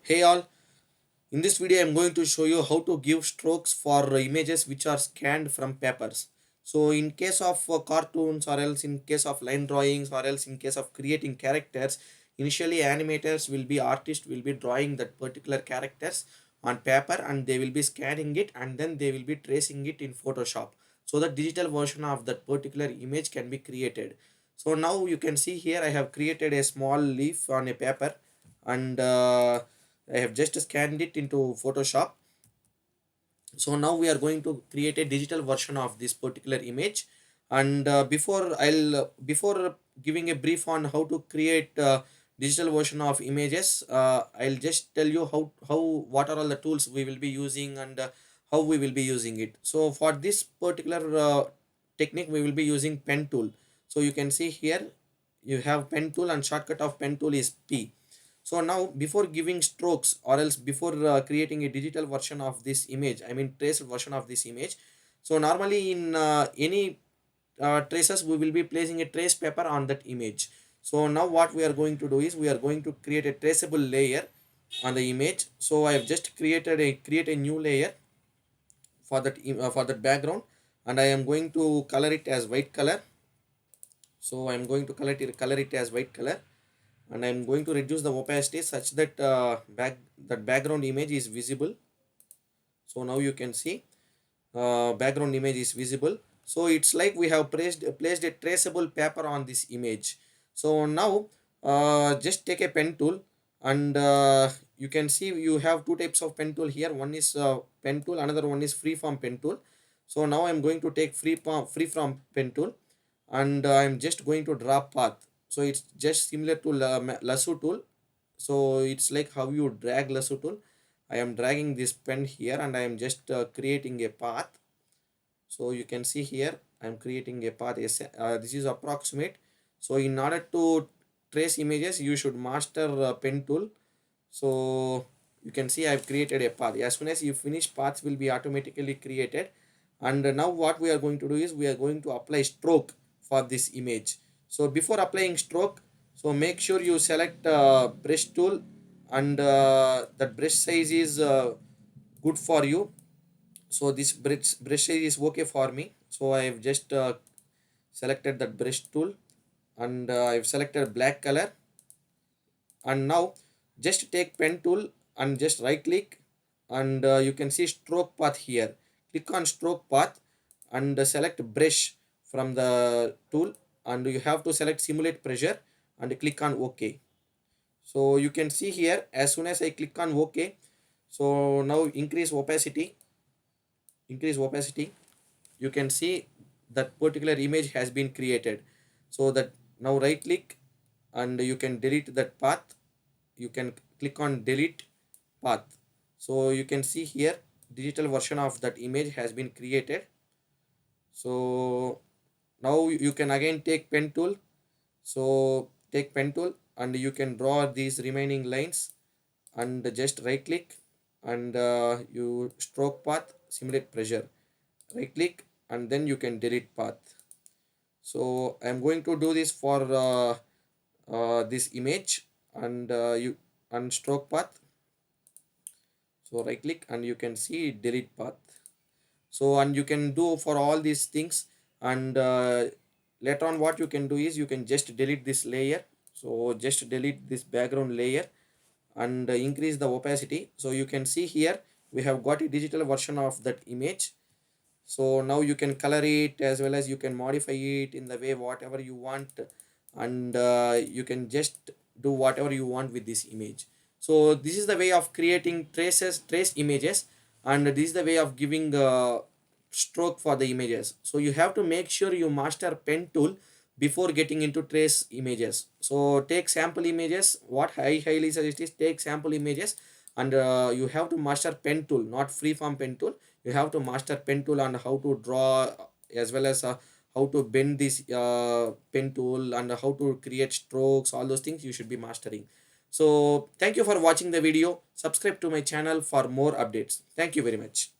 Hey all, in this video I am going to show you how to give strokes for images which are scanned from papers. So in case of cartoons or else in case of line drawings or else in case of creating characters, initially animators will be artists will be drawing that particular characters on paper and they will be scanning it and then they will be tracing it in Photoshop. So the digital version of that particular image can be created. So now you can see here I have created a small leaf on a paper and I have just scanned it into Photoshop. So now we are going to create a digital version of this particular image. And before giving a brief on how to create digital version of images, I'll just tell you how what are all the tools we will be using and how we will be using it. So for this particular technique, we will be using pen tool. So you can see here you have pen tool and shortcut of pen tool is P. So now before giving strokes or else before creating a digital version of this image, I mean traced version of this image. So normally in any traces we will be placing a trace paper on that image. So now what we are going to do is we are going to create a traceable layer on the image. So I have just create a new layer for that background, and I am going to color it as white color. So I am going to color it as white color, and I'm going to reduce the opacity such that that background image is visible. So now you can see background image is visible. So it's like we have placed a traceable paper on this image. So now just take a pen tool, and you can see you have two types of pen tool here. One is pen tool, another one is freeform pen tool. So now I'm going to take free from pen tool, and I'm just going to draw path. So it's just similar to lasso tool. So it's like how you drag lasso tool. I am dragging this pen here and I am just creating a path. So you can see here I am creating a path. Yes, this is approximate. So in order to trace images you should master pen tool. So you can see I have created a path. As soon as you finish, paths will be automatically created. And now what we are going to do is we are going to apply stroke for this image. So before applying stroke, so make sure you select brush tool, and that brush size is good for you. So this brush size is okay for me. So I have just selected that brush tool, and I've selected black color. And now just take pen tool and just right click, and you can see stroke path here. Click on stroke path and select brush from the tool, and you have to select simulate pressure and click on OK. So you can see here as soon as I click on OK, so now increase opacity, you can see that particular image has been created. So that now right click and you can delete that path. You can click on delete path. So you can see here digital version of that image has been created. So now you can again take pen tool. So take pen tool and you can draw these remaining lines, and just right click, and you stroke path simulate pressure, right click, and then you can delete path. So I'm going to do this for this image, and you and stroke path. So right click and you can see delete path. So and you can do for all these things, and later on what you can do is you can just delete this layer. So just delete this background layer and increase the opacity. So you can see here we have got a digital version of that image. So now you can color it as well as you can modify it in the way whatever you want, and you can just do whatever you want with this image. So this is the way of creating trace images, and this is the way of giving stroke for the images. So you have to make sure you master pen tool before getting into trace images. So take sample images. What I highly suggest is take sample images, and you have to master pen tool, not freeform pen tool. You have to master pen tool and how to draw, as well as how to bend this pen tool, and how to create strokes. All those things you should be mastering. So thank you for watching the video. Subscribe to my channel for more updates. Thank you very much.